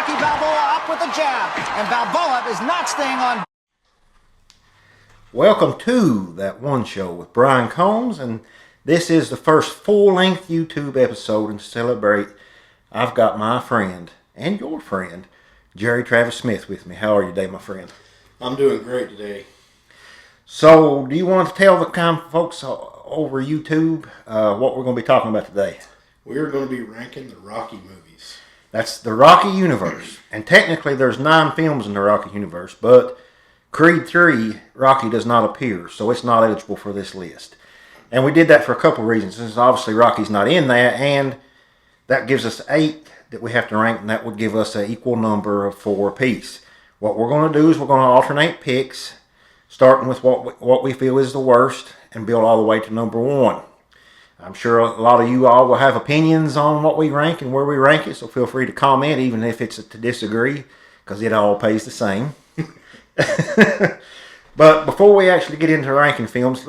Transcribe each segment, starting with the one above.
Rocky Balboa up with the jab, and Balboa is not staying on. Welcome to That One Show with Brian Combs, and this is the first full-length YouTube episode, and to celebrate, I've got my friend, and your friend, Jerry Travis Smith with me. How are you today, my friend? I'm doing great today. So, do you want to tell the kind of folks over YouTube what we're going to be talking about today? We're going to be ranking the Rocky movies. That's the Rocky universe, and technically there's 9 films in the Rocky universe, but Creed 3, Rocky does not appear, so it's not eligible for this list. And we did that for a couple of reasons. Since obviously Rocky's not in that, and that gives us 8 that we have to rank, and that would give us an equal number of 4 apiece. What we're going to do is we're going to alternate picks, starting with what we feel is the worst, and build all the way to number 1. I'm sure a lot of you all will have opinions on what we rank and where we rank it, so feel free to comment, even if it's to disagree, because it all pays the same. But before we actually get into ranking films,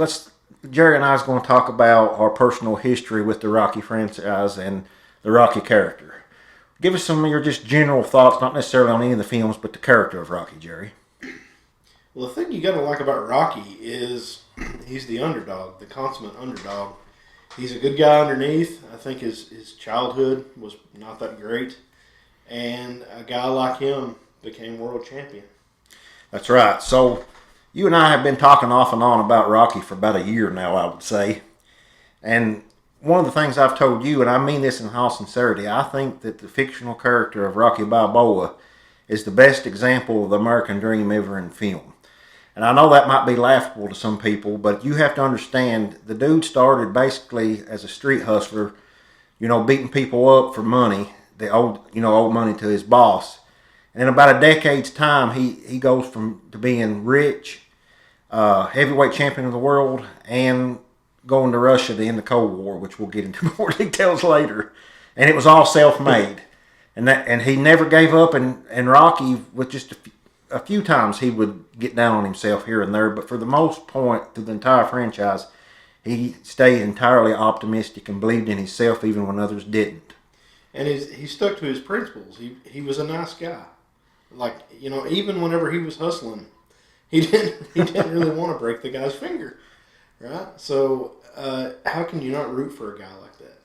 Jerry and I is going to talk about our personal history with the Rocky franchise and the Rocky character. Give us some of your just general thoughts, not necessarily on any of the films, but the character of Rocky, Jerry. Well, the thing you got to like about Rocky is he's the underdog, the consummate underdog. He's a good guy underneath. I think his childhood was not that great, and a guy like him became world champion. That's right. So you and I have been talking off and on about Rocky for about a year now, I would say. And one of the things I've told you, and I mean this in all sincerity, I think that the fictional character of Rocky Balboa is the best example of the American dream ever in film. And I know that might be laughable to some people, but you have to understand, the dude started basically as a street hustler, beating people up for money. They owed money to his boss. And in about a decade's time, he goes to being rich, heavyweight champion of the world, and going to Russia to end the Cold War, which we'll get into more details later. And it was all self-made. And he never gave up, and Rocky, with just a few times he would get down on himself here and there, but for the most part, through the entire franchise, he stayed entirely optimistic and believed in himself even when others didn't. And he stuck to his principles. He was a nice guy. Even whenever he was hustling, he didn't really want to break the guy's finger, right? So how can you not root for a guy like that?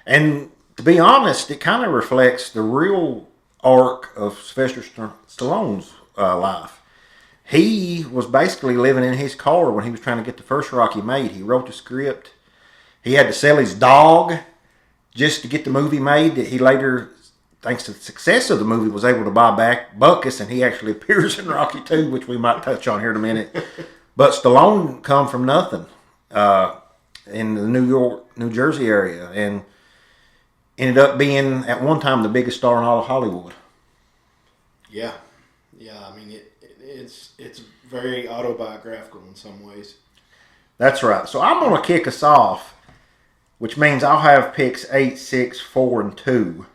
And to be honest, it kind of reflects the real arc of Sylvester Stallone's life. He was basically living in his car when he was trying to get the first Rocky made. He wrote the script. He had to sell his dog just to get the movie made. He later, thanks to the success of the movie, was able to buy back Buckus, and he actually appears in Rocky 2, which we might touch on here in a minute. But Stallone come from nothing in the New Jersey area, and ended up being, at one time, the biggest star in all of Hollywood. Yeah. I mean, it's very autobiographical in some ways. That's right. So I'm going to kick us off, which means I'll have picks 8, 6, 4, and 2.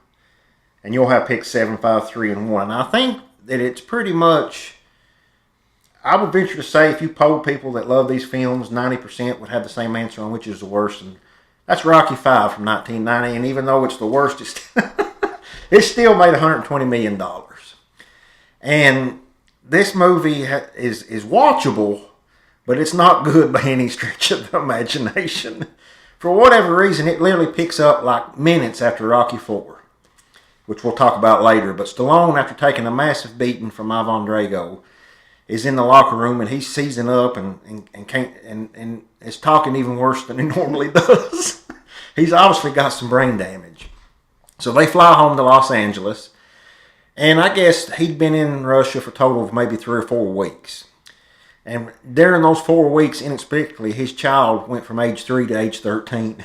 And you'll have picks 7, 5, 3, and 1. And I think that it's pretty much, I would venture to say, if you polled people that love these films, 90% would have the same answer on which is the worst. And that's Rocky 5 from 1990. And even though it's the worst, it still made $120 million. And this movie is watchable, but it's not good by any stretch of the imagination. For whatever reason, it literally picks up like minutes after Rocky 4, which we'll talk about later. But Stallone, after taking a massive beating from Ivan Drago, is in the locker room, and he's seizing up and is talking even worse than he normally does. He's obviously got some brain damage. So they fly home to Los Angeles. And I guess he'd been in Russia for a total of maybe 3 or 4 weeks. And during those 4 weeks, inexplicably, his child went from age 3 to age 13.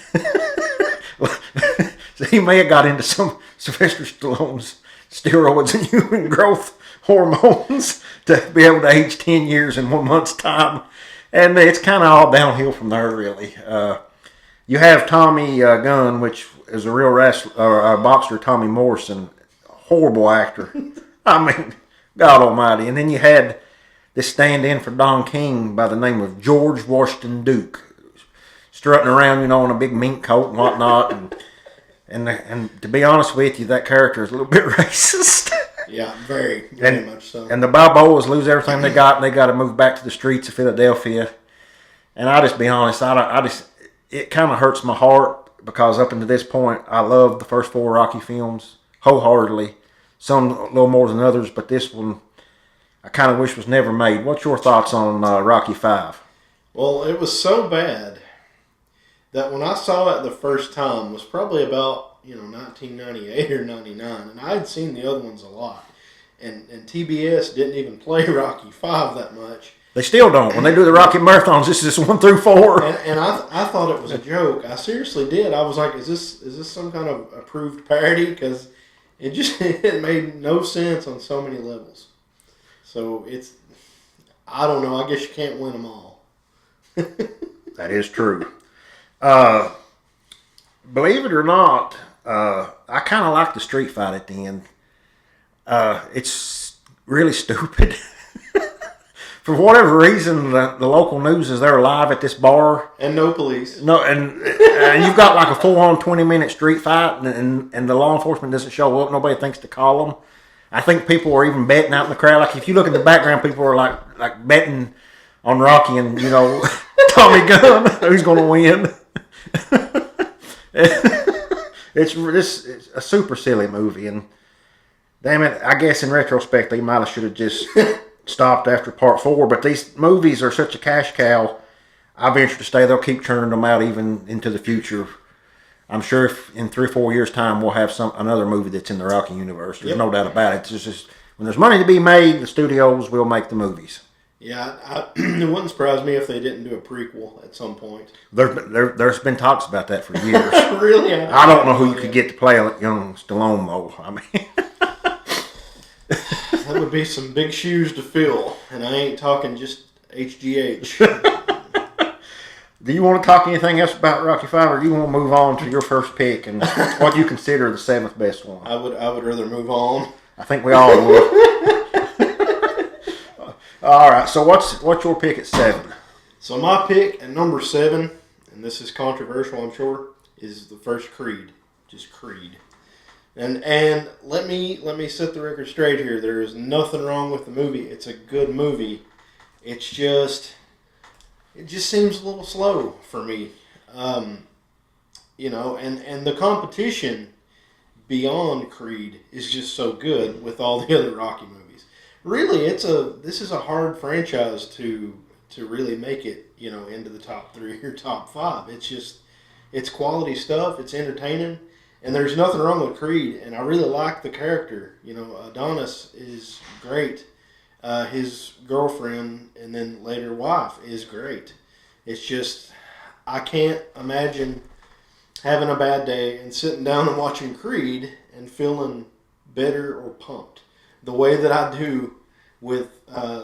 So he may have got into some Sylvester Stallone's steroids and human growth hormones to be able to age 10 years in 1 month's time. And it's kind of all downhill from there, really. You have Tommy Gunn, which is a real wrestler, boxer, Tommy Morrison. Horrible actor. I mean, God almighty. And then you had this stand-in for Don King by the name of George Washington Duke, strutting around, in a big mink coat and whatnot. And to be honest with you, that character is a little bit racist. Yeah, very much so. And the Balboas lose everything they got, and they got to move back to the streets of Philadelphia. And I just be honest, it kind of hurts my heart because up until this point, I loved the first 4 Rocky films wholeheartedly. Some a little more than others, but this one I kind of wish was never made. What's your thoughts on Rocky V? Well, it was so bad that when I saw it the first time was probably about 1998 or 99, and I had seen the other ones a lot, and TBS didn't even play Rocky V that much. They still don't. When they do the Rocky marathons, this is 1 through 4. And I thought it was a joke. I seriously did. I was like, is this some kind of approved parody? Because it made no sense on so many levels. So I don't know. I guess you can't win them all. That is true. Believe it or not, I kind of like the street fight at the end. It's really stupid. For whatever reason, the local news is they're live at this bar. And no police. No, and you've got like a full-on 20-minute street fight, and the law enforcement doesn't show up. Nobody thinks to call them. I think people are even betting out in the crowd. Like if you look at the background, people are like betting on Rocky and Tommy Gunn who's going to win. It's a super silly movie, and damn it, I guess in retrospect they might have should have just stopped after part 4. But these movies are such a cash cow. I venture to say they'll keep churning them out even into the future. I'm sure if in 3 or 4 years' time we'll have another movie that's in the Rocky universe. There's no doubt about it. It's just when there's money to be made, the studios will make the movies. Yeah, it wouldn't surprise me if they didn't do a prequel at some point. There's been talks about that for years. Really? I don't know who you could get to play young Stallone, though. I mean, that would be some big shoes to fill, and I ain't talking just HGH. Do you want to talk anything else about Rocky V, or do you want to move on to your first pick and what you consider the 7th best one? I would rather move on. I think we all would. All right, so what's your pick at 7? So my pick at number 7, and this is controversial, I'm sure, is the first Creed, just Creed. And let me set the record straight here. There is nothing wrong with the movie. It's a good movie. It just seems a little slow for me. And the competition beyond Creed is just so good with all the other Rocky movies. Really, this is a hard franchise to really make it, into the top 3 or top 5. It's quality stuff. It's entertaining, and there's nothing wrong with Creed. And I really like the character. Adonis is great. His girlfriend and then later wife is great. It's just I can't imagine having a bad day and sitting down and watching Creed and feeling better or pumped the way that I do with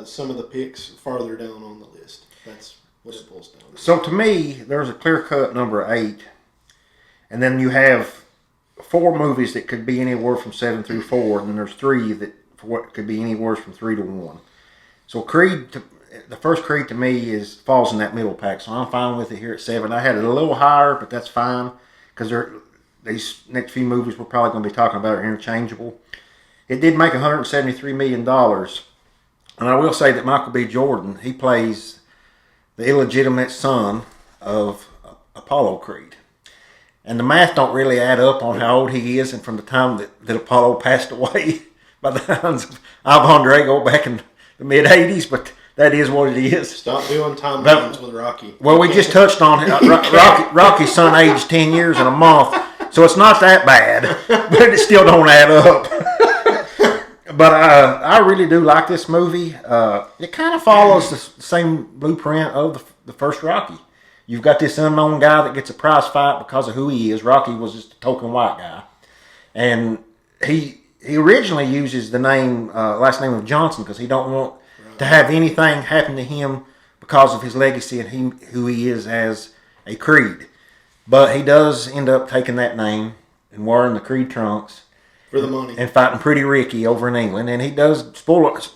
some of the picks farther down on the list. That's what it boils down to. So to me, there's a clear-cut number 8, and then you have 4 movies that could be anywhere from 7 through 4, and then there's 3 that could be anywhere from 3 to 1. So Creed, the first Creed to me falls in that middle pack, so I'm fine with it here at 7. I had it a little higher, but that's fine because these next few movies we're probably going to be talking about are interchangeable. It did make $173 million. And I will say that Michael B. Jordan, he plays the illegitimate son of Apollo Creed. And the math don't really add up on how old he is and from the time that Apollo passed away by the hands of Ivan Drago back in the mid-'80s, but that is what it is. Stop doing timelines with Rocky. Well, we just touched on it. Rocky's son aged 10 years and a month, so it's not that bad, but it still don't add up. But I really do like this movie. It kind of follows the same blueprint of the first Rocky. You've got this unknown guy that gets a prize fight because of who he is. Rocky was just a token white guy. And he originally uses the last name of Johnson because he don't want to have anything happen to him because of his legacy and who he is as a Creed. But he does end up taking that name and wearing the Creed trunks. For the money. And fighting Pretty Ricky over in England. And he does spoil it.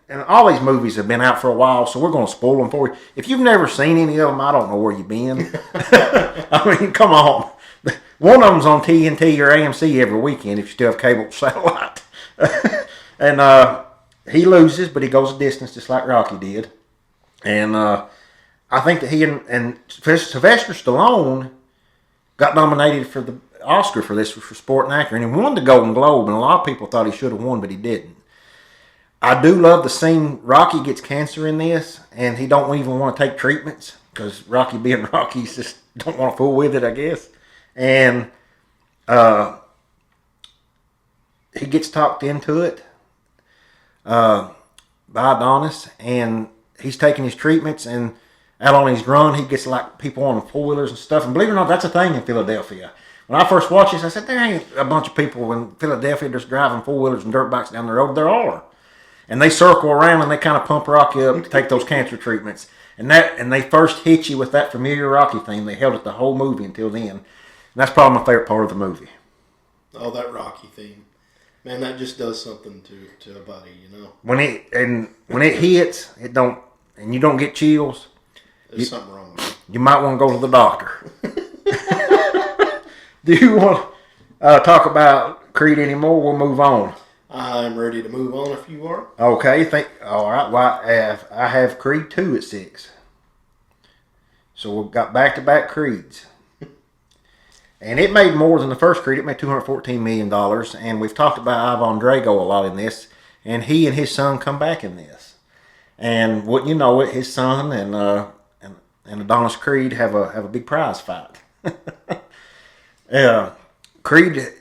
And all these movies have been out for a while, so we're going to spoil them for you. If you've never seen any of them, I don't know where you've been. I mean, come on. One of them's on TNT or AMC every weekend if you still have cable satellite. And he loses, but he goes a distance just like Rocky did. And I think that he and Sylvester Stallone got nominated for the Oscar for this for supporting actor, and he won the Golden Globe, and a lot of people thought he should have won, but he didn't. I do love the scene Rocky gets cancer in this, and he don't even want to take treatments because Rocky being Rocky, he just don't want to fool with it, I guess. And he gets talked into it by Adonis, and he's taking his treatments, and out on his run, he gets like people on four-wheelers and stuff. And believe it or not, that's a thing in Philadelphia. When I first watched this, I said, there ain't a bunch of people in Philadelphia just driving four-wheelers and dirt bikes down the road. There are. And they circle around and they kind of pump Rocky up to take those cancer treatments. And they first hit you with that familiar Rocky theme. They held it the whole movie until then. And that's probably my favorite part of the movie. Oh, that Rocky theme. Man, that just does something to a body, you know. When it hits, it don't, and you don't get chills. There's something wrong with it. You might want to go to the doctor. Do you want to talk about Creed anymore? We'll move on. I'm ready to move on if you are. Okay, all right. Well, I have Creed 2 at 6. So we've got back-to-back Creeds. And it made more than the first Creed. It made $214 million. And we've talked about Ivan Drago a lot in this. And he and his son come back in this. And wouldn't you know it, his son and Adonis Creed have a big prize fight. Creed,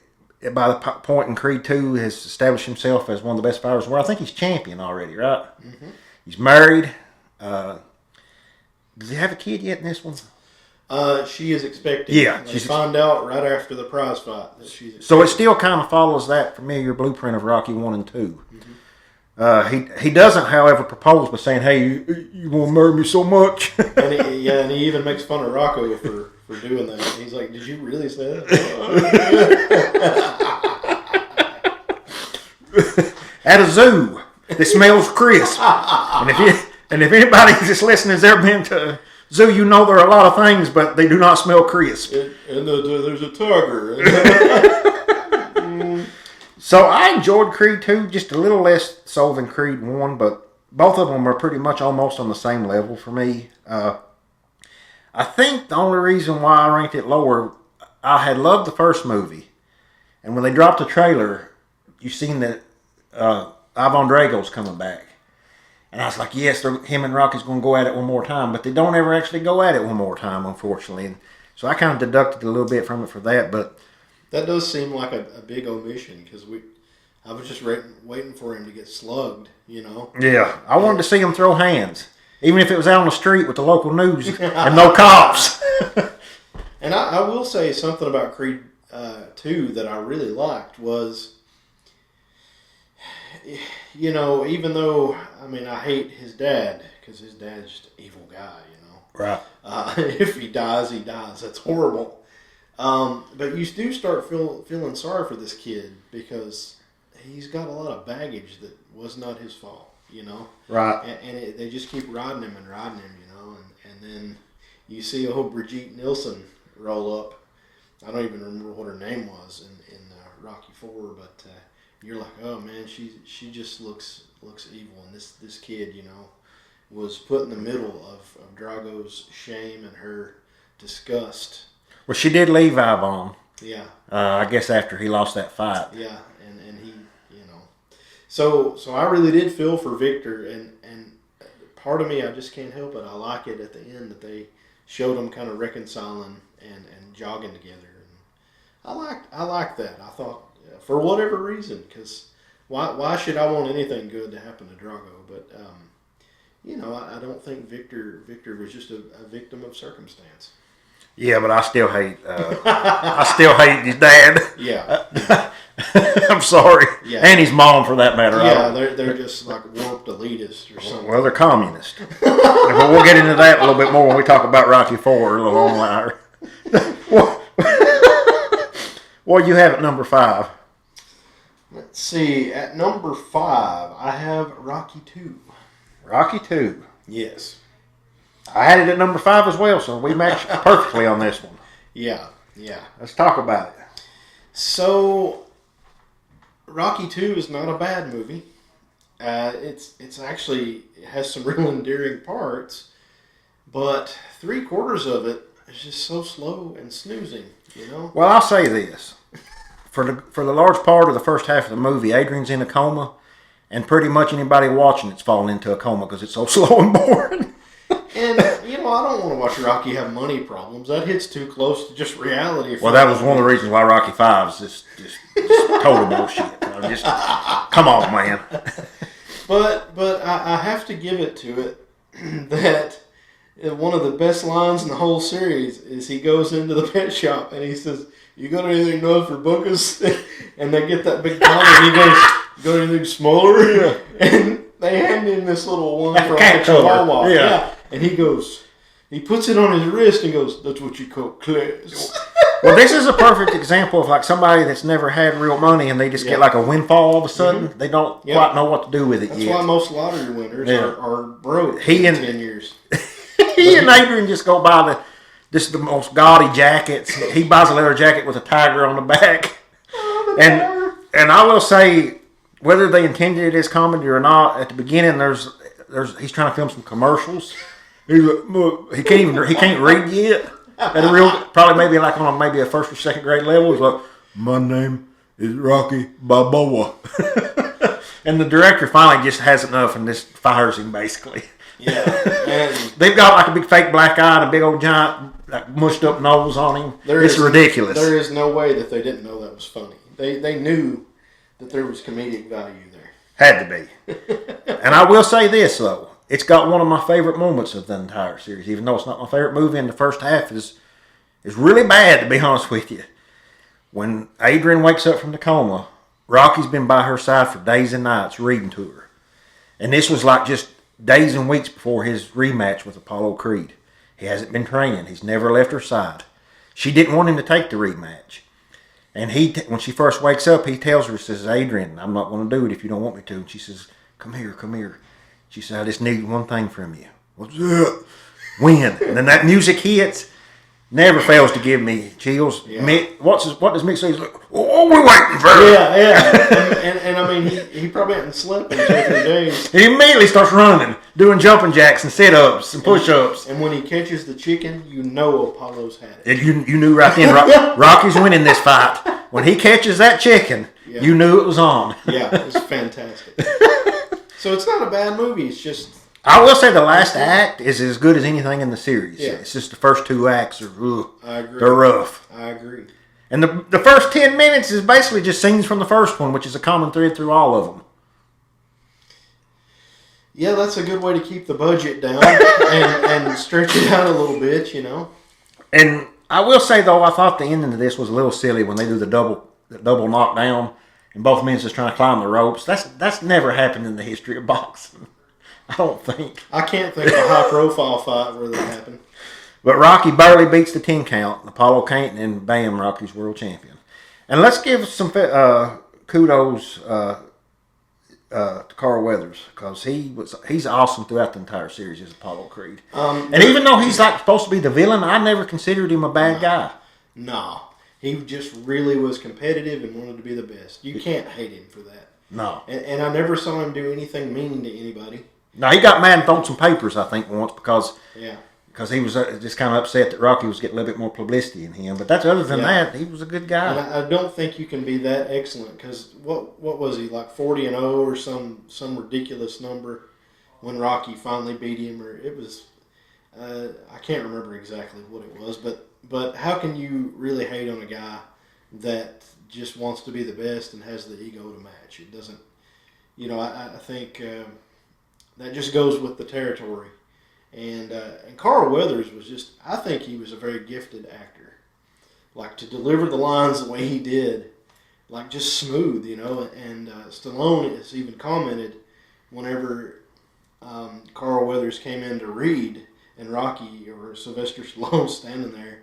by the point in Creed 2, has established himself as one of the best fighters. Well, I think he's champion already, right? Mm-hmm. He's married. Does he have a kid yet in this one? She is expecting. Yeah, they find out right after the prize fight that she's expecting. So it still kind of follows that familiar blueprint of Rocky 1 and 2. Mm-hmm. He doesn't, however, propose by saying, "Hey, you want to marry me so much?" and he even makes fun of Rocco for doing that. He's like, "Did you really say that?" At a zoo, it smells crisp. And if anybody just listening has ever been to a zoo, you know there are a lot of things, but they do not smell crisp. And there's a tiger. So I enjoyed Creed 2 just a little less so than Creed 1, but both of them are pretty much almost on the same level for me. I think the only reason why I ranked it lower, I had loved the first movie, and when they dropped the trailer, you seen that Ivan Drago's coming back. And I was like, yes, him and Rocky's going to go at it one more time, but they don't ever actually go at it one more time, unfortunately. And so I kind of deducted a little bit from it for that, but that does seem like a big omission because I was just waiting for him to get slugged, you know. Yeah, I wanted to see him throw hands, even if it was out on the street with the local news and no cops. And I will say something about Creed 2 that I really liked was, you know, even though, I mean, I hate his dad because his dad's just an evil guy, you know. Right. If he dies, he dies. That's horrible. But you do start feeling sorry for this kid because he's got a lot of baggage that was not his fault, you know? Right. And they just keep riding him, you know? And then you see old Brigitte Nielsen roll up. I don't even remember what her name was in Rocky 4, but you're like, oh man, she just looks evil. And this kid, you know, was put in the middle of Drago's shame and her disgust. Well, she did leave Ivan. Yeah. I guess after he lost that fight. Yeah, and he, you know. So I really did feel for Victor, and part of me, I just can't help it. I like it at the end that they showed them kind of reconciling and jogging together. And I liked that. I thought, for whatever reason, because why should I want anything good to happen to Drago? But, you know, I don't think Victor was just a victim of circumstance. Yeah, but I still hate. I still hate his dad. Yeah. I'm sorry. Yeah. And his mom, for that matter. Yeah, they're just like warped elitists or something. Well, they're communist. But we'll get into that a little bit more when we talk about Rocky 4 a little on later. What do you have at number 5? Let's see. At number 5, I have Rocky 2. Rocky 2. Yes. I had it at number 5 as well, so we matched perfectly on this one. Yeah. Let's talk about it. So, Rocky 2 is not a bad movie. It's actually, it has some real endearing parts, but 3/4 of it is just so slow and snoozing, you know? Well, I'll say this. For the large part of the first half of the movie, Adrian's in a coma, and pretty much anybody watching it's falling into a coma because it's so slow and boring. And, you know, I don't want to watch Rocky have money problems. That hits too close to just reality. Well, that was one of the reasons why Rocky 5 is just total bullshit. Just, come on, man. But I have to give it to it that one of the best lines in the whole series is he goes into the pet shop and he says, "You got anything else for buckets?" And they get that big collar and he goes, "You got anything smaller?" Yeah. And they hand him this little one from the Chihuahua. Yeah. And he puts it on his wrist and goes, "That's what you call class." Well, this is a perfect example of like somebody that's never had real money and they just get like a windfall all of a sudden. They don't quite know what to do with it That's yet. why most lottery winners are broke in 10 years. He and Adrian just go buy the most gaudy jackets. He buys a leather jacket with a tiger on the back. And I will say, whether they intended it as comedy or not, at the beginning he's trying to film some commercials. He's like, look, he can't read yet. At a real, probably maybe like on maybe a first or second grade level. He's like, "My name is Rocky Balboa." And the director finally just has enough and just fires him basically. Yeah. And they've got like a big fake black eye and a big old giant like, mushed up nose on him. It's ridiculous. There is no way that they didn't know that was funny. They knew that there was comedic value there. Had to be. And I will say this though. It's got one of my favorite moments of the entire series, even though it's not my favorite movie. And the first half is really bad, to be honest with you. When Adrian wakes up from the coma, Rocky's been by her side for days and nights reading to her. And this was like just days and weeks before his rematch with Apollo Creed. He hasn't been training. He's never left her side. She didn't want him to take the rematch. And when she first wakes up, he tells her, says, "Adrian, I'm not going to do it if you don't want me to." And she says, come here. She said, "I just need one thing from you." "What's that?" "Win." And then that music hits, never fails to give me chills. Yeah. Mick, what does Mick say? He's like, "Oh, we're waiting for it." Yeah. And I mean, he probably hadn't slept in 2 or 3 days. He immediately starts running, doing jumping jacks and sit-ups and push-ups. And when he catches the chicken, you know Apollo's had it. And you knew right then Rocky's winning this fight. When he catches that chicken, you knew it was on. Yeah, it's fantastic. So it's not a bad movie. It's just... I will say the last act is as good as anything in the series. Yeah. It's just the first 2 acts are I agree. They're rough. I agree. And the first 10 minutes is basically just scenes from the first one, which is a common thread through all of them. Yeah, that's a good way to keep the budget down and stretch it out a little bit, you know. And I will say, though, I thought the ending of this was a little silly when they do the double knockdown and both men just trying to climb the ropes. That's never happened in the history of boxing. I don't think. I can't think of a high-profile fight where that happened. But Rocky barely beats the 10 count. Apollo can't, and bam, Rocky's world champion. And let's give some kudos to Carl Weathers, because he's awesome throughout the entire series as Apollo Creed. And even though he's like supposed to be the villain, I never considered him a bad guy. No. He just really was competitive and wanted to be the best. You can't hate him for that. No. And I never saw him do anything mean to anybody. No, he got mad and thrown some papers, I think, once because he was just kind of upset that Rocky was getting a little bit more publicity in him. But other than that, he was a good guy. And I don't think you can be that excellent because what was he, like 40-0 or some ridiculous number when Rocky finally beat him? Or it was, I can't remember exactly what it was. But how can you really hate on a guy that just wants to be the best and has the ego to match? It doesn't, I think that just goes with the territory. And Carl Weathers was just, I think he was a very gifted actor. Like, to deliver the lines the way he did, like, just smooth, And Stallone has even commented whenever Carl Weathers came in to read and Rocky or Sylvester Stallone standing there,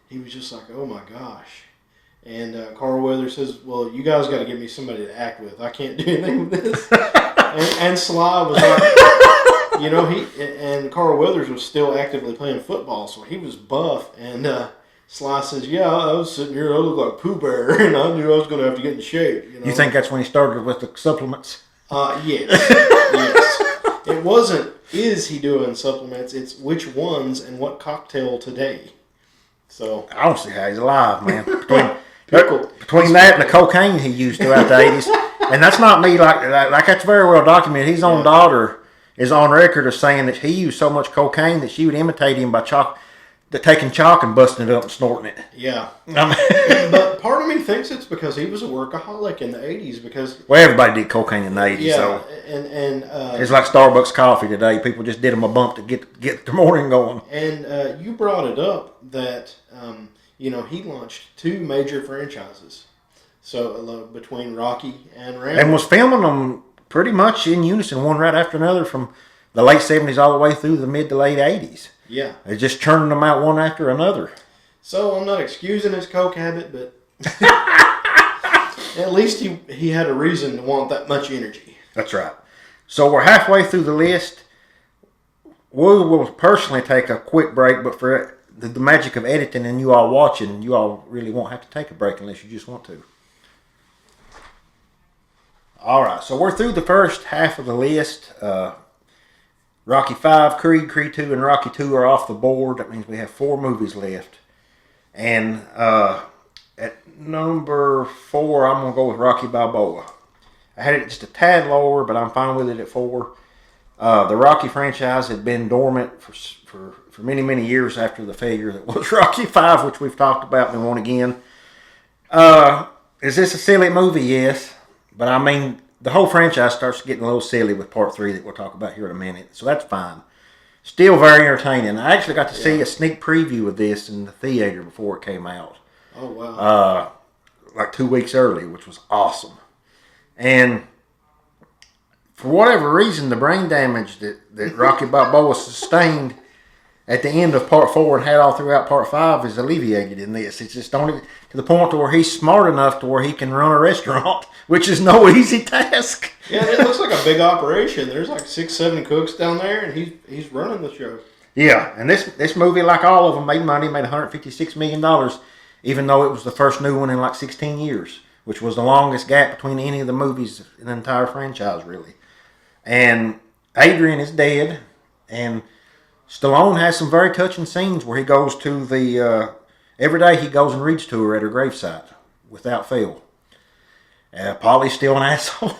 he was just like, oh my gosh. And Carl Weathers says, well, you guys got to give me somebody to act with. I can't do anything with this. and Sly was like, and Carl Weathers was still actively playing football, so he was buff. And Sly says, "Yeah, I was sitting here. I look like Pooh Bear, and I knew I was going to have to get in shape." You know? You think that's when he started with the supplements? Yes, yes. It wasn't. Is he doing supplements? It's which ones and what cocktail today. So I don't see how he's alive, man. Pickle. Between that and the cocaine he used throughout the 80s. And that's not me, like that's very well documented. His own daughter is on record as saying that he used so much cocaine that she would imitate him by taking chalk and busting it up and snorting it. Yeah. I mean, But part of me thinks it's because he was a workaholic in the 80s because... well, everybody did cocaine in the 80s, Yeah, so and it's like Starbucks coffee today. People just did them a bump to get the morning going. And you brought it up that, he launched 2 major franchises. So between Rocky and Rambo. And was filming them pretty much in unison, one right after another, from the late 70s all the way through the mid to late 80s. Yeah. They're just churning them out one after another. So I'm not excusing his coke habit, but at least he had a reason to want that much energy. That's right. So we're halfway through the list. We will personally take a quick break, but for the magic of editing and you all watching, you all really won't have to take a break unless you just want to. All right, so we're through the first half of the list. Rocky V, Creed, Creed 2, and Rocky 2 are off the board. That means we have 4 movies left. And at number 4, I'm going to go with Rocky Balboa. I had it just a tad lower, but I'm fine with it at 4. The Rocky franchise had been dormant for many, many years after the failure that was Rocky V, which we've talked about and won't again. Is this a silly movie? Yes. But I mean, the whole franchise starts getting a little silly with part 3 that we'll talk about here in a minute. So that's fine. Still very entertaining. I actually got to see a sneak preview of this in the theater before it came out. Oh, wow. Like 2 weeks early, which was awesome. And for whatever reason, the brain damage that Rocky Balboa sustained at the end of part 4 and had all throughout part 5 is alleviated in this. It's just only to the point to where he's smart enough to where he can run a restaurant, which is no easy task. Yeah, it looks like a big operation. There's like 6-7 cooks down there, and he's running the show. Yeah, and this movie, like all of them, made money, made $156 million, even though it was the first new one in like 16 years, which was the longest gap between any of the movies in the entire franchise, really. And Adrian is dead, and Stallone has some very touching scenes where he goes to the... every day he goes and reads to her at her gravesite, without fail. Polly's still an asshole.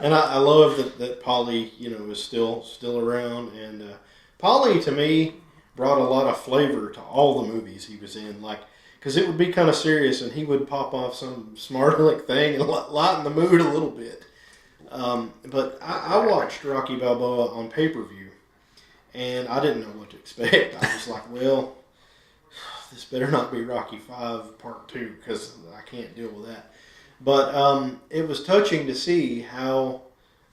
And I love that Polly, is still around. And Polly, to me, brought a lot of flavor to all the movies he was in. Like, because it would be kind of serious, and he would pop off some smart aleck thing and lighten the mood a little bit. But I watched Rocky Balboa on pay-per-view, and I didn't know what to expect. I was like, well, this better not be Rocky V Part 2, because I can't deal with that. But it was touching to see how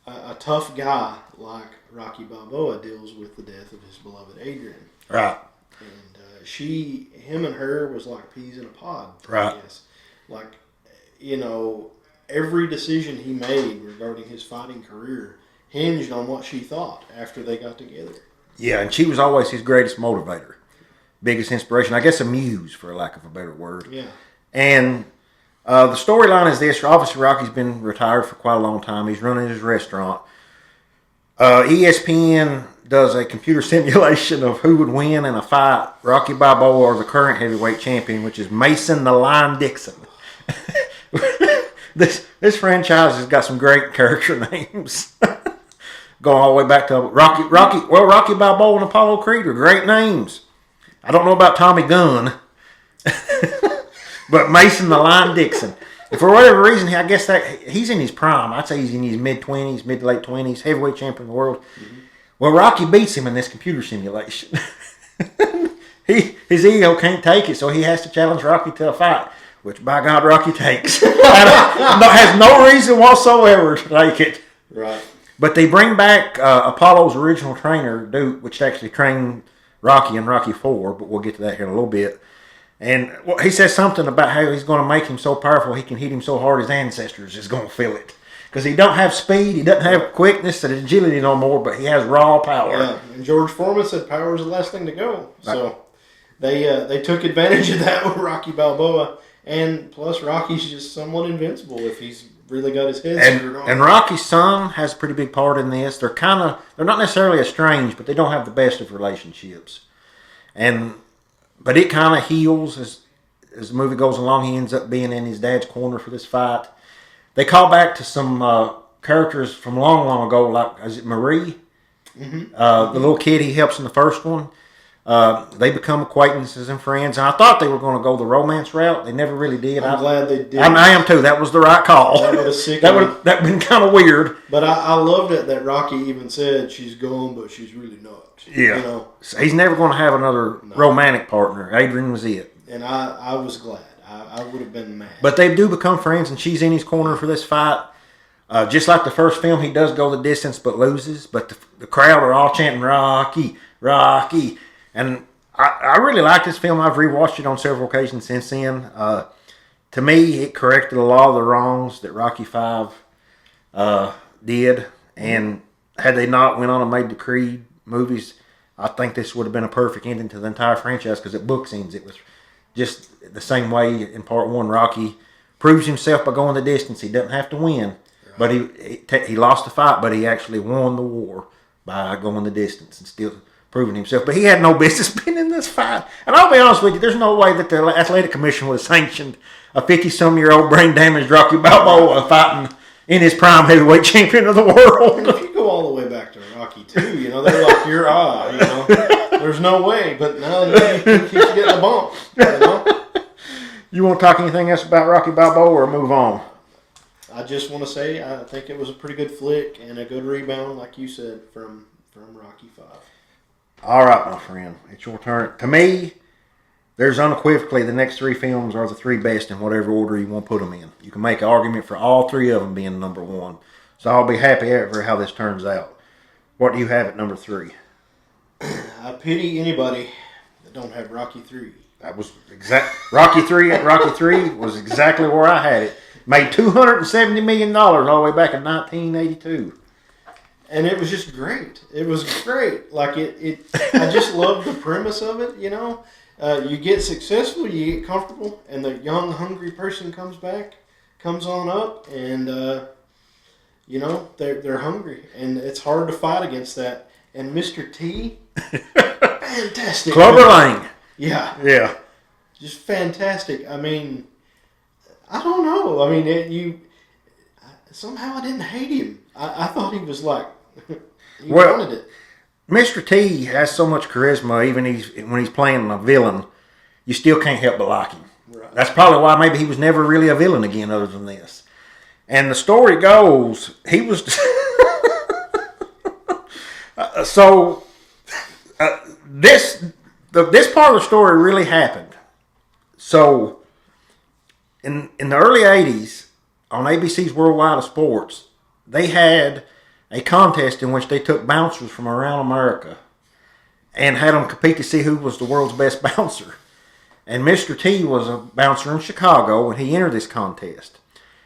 a tough guy like Rocky Balboa deals with the death of his beloved Adrian. Right. And him and her was like peas in a pod. Right. I guess. Like, every decision he made regarding his fighting career hinged on what she thought after they got together. Yeah, and she was always his greatest motivator. Biggest inspiration. I guess a muse, for lack of a better word. Yeah. And the storyline is this. Obviously, Rocky's been retired for quite a long time. He's running his restaurant. ESPN does a computer simulation of who would win in a fight, Rocky Balboa or the current heavyweight champion, which is Mason the Lion Dixon. This franchise has got some great character names. Going all the way back to Rocky Balboa and Apollo Creed are great names. I don't know about Tommy Gunn, but Mason the Lion Dixon. And for whatever reason, I guess that he's in his prime. I'd say he's in his mid-20s, mid to late 20s, heavyweight champion of the world. Mm-hmm. Well, Rocky beats him in this computer simulation. His ego can't take it, so he has to challenge Rocky to a fight, which, by God, Rocky takes. Has no reason whatsoever to take it. Right. But they bring back Apollo's original trainer, Duke, which actually trained Rocky in Rocky 4, but we'll get to that here in a little bit. And he says something about how he's going to make him so powerful he can hit him so hard his ancestors is going to feel it. Because he don't have speed, he doesn't have quickness and agility no more, but he has raw power. Yeah, and George Foreman said power is the last thing to go. So they took advantage of that with Rocky Balboa, and plus Rocky's just somewhat invincible if he's really got his head screwed on. And Rocky's son has a pretty big part in this. They're not necessarily estranged, but they don't have the best of relationships. But it kind of heals as the movie goes along. He ends up being in his dad's corner for this fight. They call back to some characters from long, long ago, like, is it Marie? Mm-hmm. The little kid he helps in the first one. They become acquaintances and friends. And I thought they were going to go the romance route. They never really did. I'm glad they did. I am too. That was the right call. That would have sickened. That would been kind of weird. But I loved it that Rocky even said she's gone, but she's really not. Yeah. You know? So he's never going to have another romantic partner. Adrian was it. And I was glad. I would have been mad. But they do become friends, and she's in his corner for this fight. Just like the first film, he does go the distance but loses. But the crowd are all chanting, Rocky, Rocky. And I really like this film. I've rewatched it on several occasions since then. To me, it corrected a lot of the wrongs that Rocky V did. And had they not went on and made the Creed movies, I think this would have been a perfect ending to the entire franchise because it bookends. It was just the same way in part one. Rocky proves himself by going the distance. He doesn't have to win. But he lost the fight, but he actually won the war by going the distance and still proving himself. But he had no business being in this fight. And I'll be honest with you, there's no way that the Athletic Commission would have sanctioned a 50-some-year-old brain-damaged Rocky Balboa fighting in his prime heavyweight champion of the world. And if you go all the way back to Rocky 2, you know, they're like, you're you know, there's no way. But now he keeps getting the bump, you know? You want to talk anything else about Rocky Balboa or move on? I just want to say I think it was a pretty good flick and a good rebound, like you said, from Rocky V. All right, my friend. It's your turn. To me, there's unequivocally the next three films are the three best in whatever order you want to put them in. You can make an argument for all three of them being number one. So I'll be happy for how this turns out. What do you have at number 3? I pity anybody that don't have Rocky 3. That was Rocky 3 was exactly where I had it. Made $270 million all the way back in 1982. And it was just great. It was great. Like I just love the premise of it, you know. You get successful, you get comfortable, and the young, hungry person comes on up, and, you know, they're hungry. And it's hard to fight against that. And Mr. T, fantastic. Clubber Lang. Yeah. Yeah. Just fantastic. I mean, I don't know. I mean, somehow I didn't hate him. I thought he was like, he wanted it. Mr. T has so much charisma, even when he's playing a villain, you still can't help but like him. Right. That's probably why maybe he was never really a villain again other than this. And the story goes, he was... This part of the story really happened. So, in the early 80s, on ABC's Worldwide of Sports, they had a contest in which they took bouncers from around America and had them compete to see who was the world's best bouncer. And Mr. T was a bouncer in Chicago, and he entered this contest.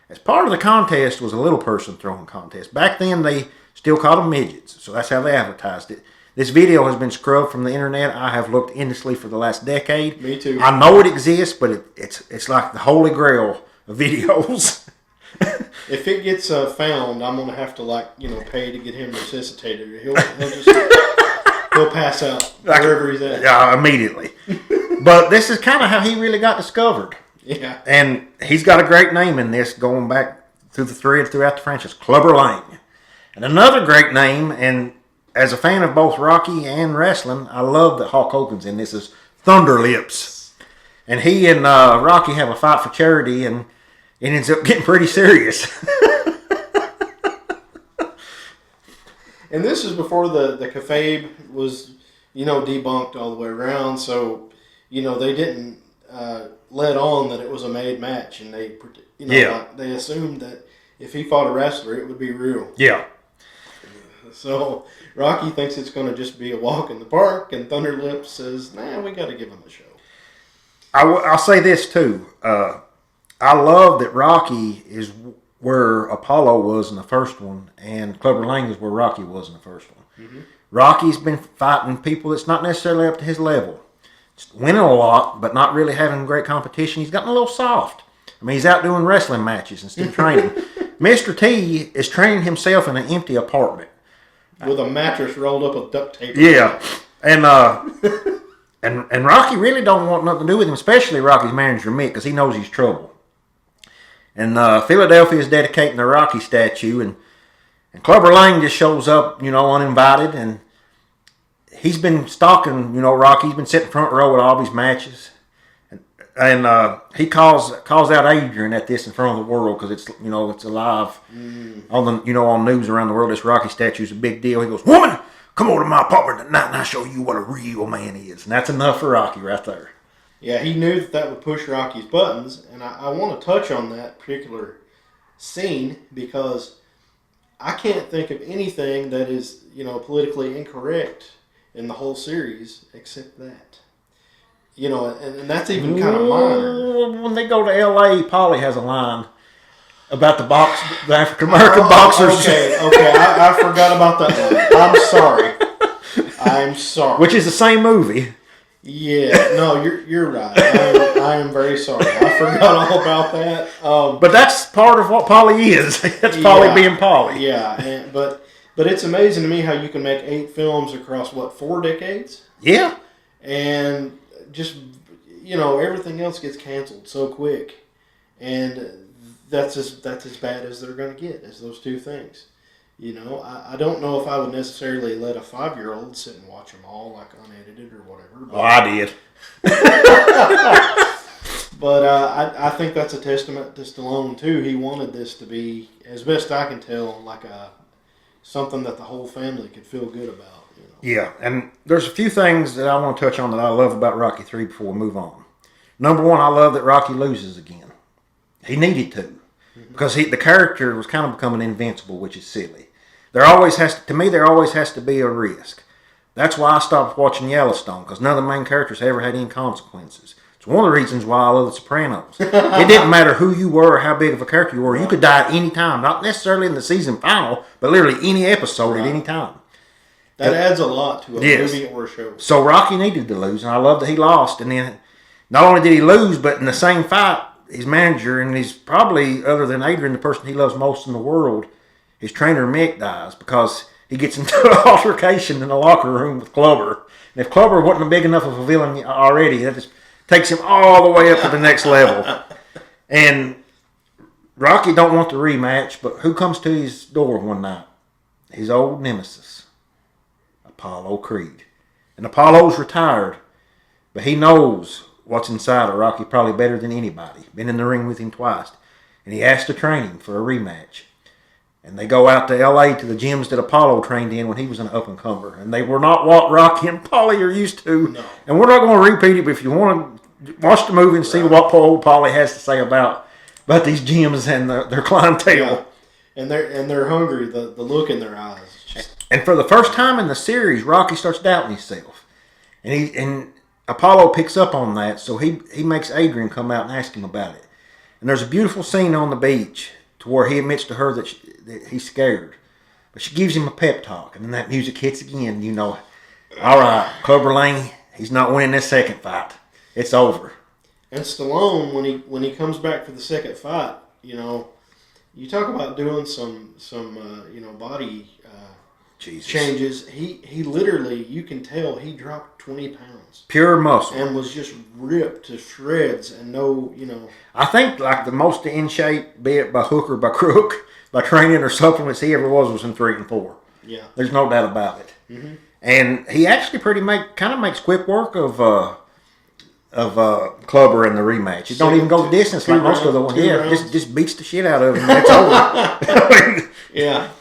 As part of the contest was a little person throwing contest. Back then, they still called them midgets, so that's how they advertised it. This video has been scrubbed from the internet. I have looked endlessly for the last decade. Me too. I know it exists, but it's like the holy grail of videos. If it gets found, I'm gonna have to pay to get him resuscitated. He'll pass out wherever he's at. Yeah, immediately. But this is kind of how he really got discovered. Yeah. And he's got a great name in this, going back through the thread throughout the franchise, Clubber Lang. And another great name, and as a fan of both Rocky and wrestling, I love that Hulk Hogan's in this, is Thunder Lips. And he and Rocky have a fight for charity, and it ends up getting pretty serious. And this is before the kayfabe was, debunked all the way around. So, they didn't let on that it was a made match, and they assumed that if he fought a wrestler, it would be real. Yeah. So Rocky thinks it's going to just be a walk in the park, and Thunder Lips says, "Nah, we got to give him a show." I'll say this too. I love that Rocky is where Apollo was in the first one, and Clubber Lang is where Rocky was in the first one. Mm-hmm. Rocky's been fighting people that's not necessarily up to his level. winning a lot, but not really having great competition. He's gotten a little soft. I mean, he's out doing wrestling matches instead of training. Mr. T is training himself in an empty apartment. With a mattress rolled up with duct tape. Yeah. And Rocky really don't want nothing to do with him, especially Rocky's manager, Mick, because he knows he's trouble. And Philadelphia is dedicating the Rocky statue, and Clubber Lang just shows up, uninvited, and he's been stalking, Rocky. He's been sitting front row at all these matches. And he calls out Adrian at this in front of the world because it's it's alive on the on news around the world. This Rocky statue is a big deal. He goes, "Woman, come over to my apartment tonight and I'll show you what a real man is." And that's enough for Rocky right there. Yeah, he knew that would push Rocky's buttons, and I want to touch on that particular scene because I can't think of anything that is politically incorrect in the whole series except that. And that's even kind of minor. When they go to L.A., Polly has a line about the African American boxers. Okay, I forgot about that one. I'm sorry. Which is the same movie. Yeah, no, you're right. I am very sorry. I forgot all about that. But that's part of what Polly is. That's Polly being Polly. Yeah, but it's amazing to me how you can make 8 films across 4 decades? Yeah. And just everything else gets canceled so quick, and that's as bad as they're going to get as those 2 things. I don't know if I would necessarily let a 5-year-old sit and watch them all like unedited or whatever. But, I did. But I think that's a testament to Stallone too. He wanted this to be, as best I can tell, like something that the whole family could feel good about. Yeah, and there's a few things that I want to touch on that I love about Rocky 3 before we move on. Number one, I love that Rocky loses again. He needed to. Because the character was kind of becoming invincible, which is silly. There always has to be a risk. That's why I stopped watching Yellowstone, because none of the main characters ever had any consequences. It's one of the reasons why I love The Sopranos. It didn't matter who you were or how big of a character you were. You could die at any time. Not necessarily in the season final, but literally any episode at any time. That adds a lot to a movie or a show. So Rocky needed to lose, and I love that he lost. And then not only did he lose, but in the same fight, his manager, and he's probably, other than Adrian, the person he loves most in the world, his trainer Mick dies because he gets into an altercation in the locker room with Clubber. And if Clubber wasn't a big enough of a villain already, that just takes him all the way up to the next level. And Rocky don't want the rematch, but who comes to his door one night? His old nemesis, Apollo Creed. And Apollo's retired, but he knows what's inside of Rocky probably better than anybody. Been in the ring with him twice. And he asked to train him for a rematch. And they go out to L.A. to the gyms that Apollo trained in when he was an up-and-comer. And they were not what Rocky and Polly are used to. No. And we're not going to repeat it, but if you want to watch the movie and see what old Polly has to say about these gyms and their clientele. Yeah. And they're hungry. The look in their eyes. And for the first time in the series, Rocky starts doubting himself. And Apollo picks up on that, so he makes Adrian come out and ask him about it. And there's a beautiful scene on the beach to where he admits to her that he's scared. But she gives him a pep talk, and then that music hits again. All right, Clubber Lang, he's not winning this second fight. It's over. And Stallone, when he comes back for the second fight, you talk about doing some body changes. He literally, you can tell he dropped 20 pounds. Pure muscle. And was just ripped to shreds and I think like the most in shape, be it by hook or by crook, by training or supplements he ever was in 3 and 4. Yeah. There's no doubt about it. Mm-hmm. And he actually kind of makes quick work of Clubber in the rematch. He don't even go the distance like most of the ones. Yeah, just beats the shit out of him. And it's over. Yeah.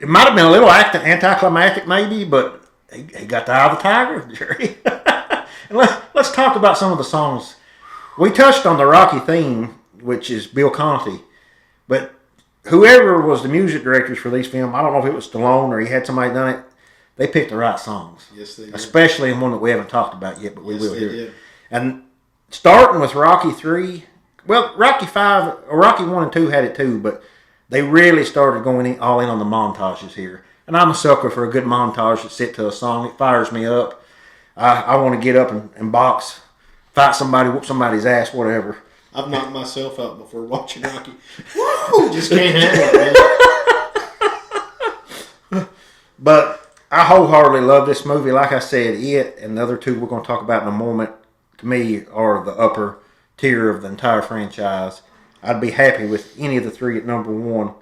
It might have been a little anticlimactic maybe, but he got the eye of the tiger. And let's talk about some of the songs. We touched on the Rocky theme, which is Bill Conti, but whoever was the music directors for these films, I don't know if it was Stallone or he had somebody done it, they picked the right songs. Yes, they did. Especially in one that we haven't talked about yet, but we will here. Did. And starting with Rocky 3, well, Rocky 5, or Rocky 1 and 2 had it too, but they really started going all in on the montages here. And I'm a sucker for a good montage that sit to a song. It fires me up. I want to get up and box, fight somebody, whoop somebody's ass, whatever. I've knocked myself out before watching Rocky. Woo! Just can't handle it, man. But I wholeheartedly love this movie. Like I said, it and the other two we're going to talk about in a moment, to me, are the upper tier of the entire franchise. I'd be happy with any of the three at number one.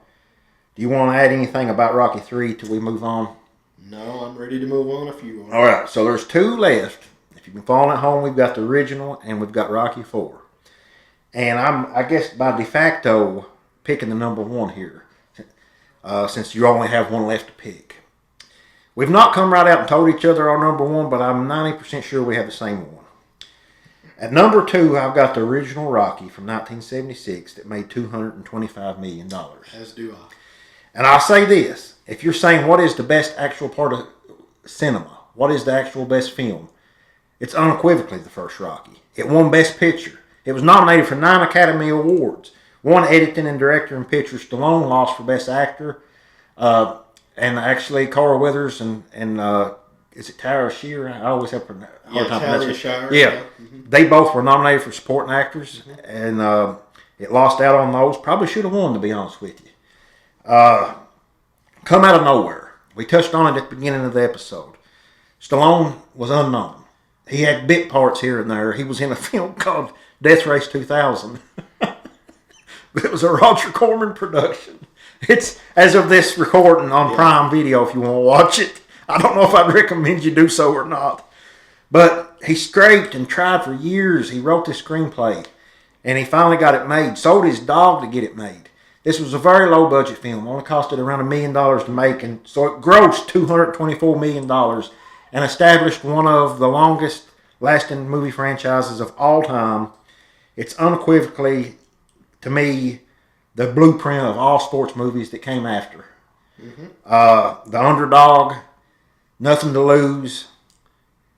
Do you want to add anything about Rocky 3 till we move on? No, I'm ready to move on if you want. All right, so there's two left. If you've been following at home, we've got the original and we've got Rocky 4. And I guess by de facto, picking the number one here, since you only have one left to pick. We've not come right out and told each other our number one, but I'm 90% sure we have the same one. At number two, I've got the original Rocky from 1976 that made $225 million. As do I. And I'll say this. If you're saying what is the best actual part of cinema, what is the actual best film, it's unequivocally the first Rocky. It won Best Picture. It was nominated for 9 Academy Awards. Won editing and director and picture. Stallone lost for Best Actor. And actually, Carl Weathers and is it Tara Shear? I always have a hard time pronouncing it. Shire. Yeah. They both were nominated for supporting actors. And it lost out on those. Probably should have won, to be honest with you. Come out of nowhere. We touched on it at the beginning of the episode. Stallone was unknown. He had bit parts here and there. He was in a film called Death Race 2000. It was a Roger Corman production. It's, as of this recording, on Prime Video if you want to watch it. I don't know if I'd recommend you do so or not. But he scraped and tried for years. He wrote this screenplay. And he finally got it made. Sold his dog to get it made. This was a very low budget film. Only costed around $1 million to make. And so it grossed $224 million. And established one of the longest lasting movie franchises of all time. It's unequivocally, to me, the blueprint of all sports movies that came after. Mm-hmm. The underdog, nothing to lose.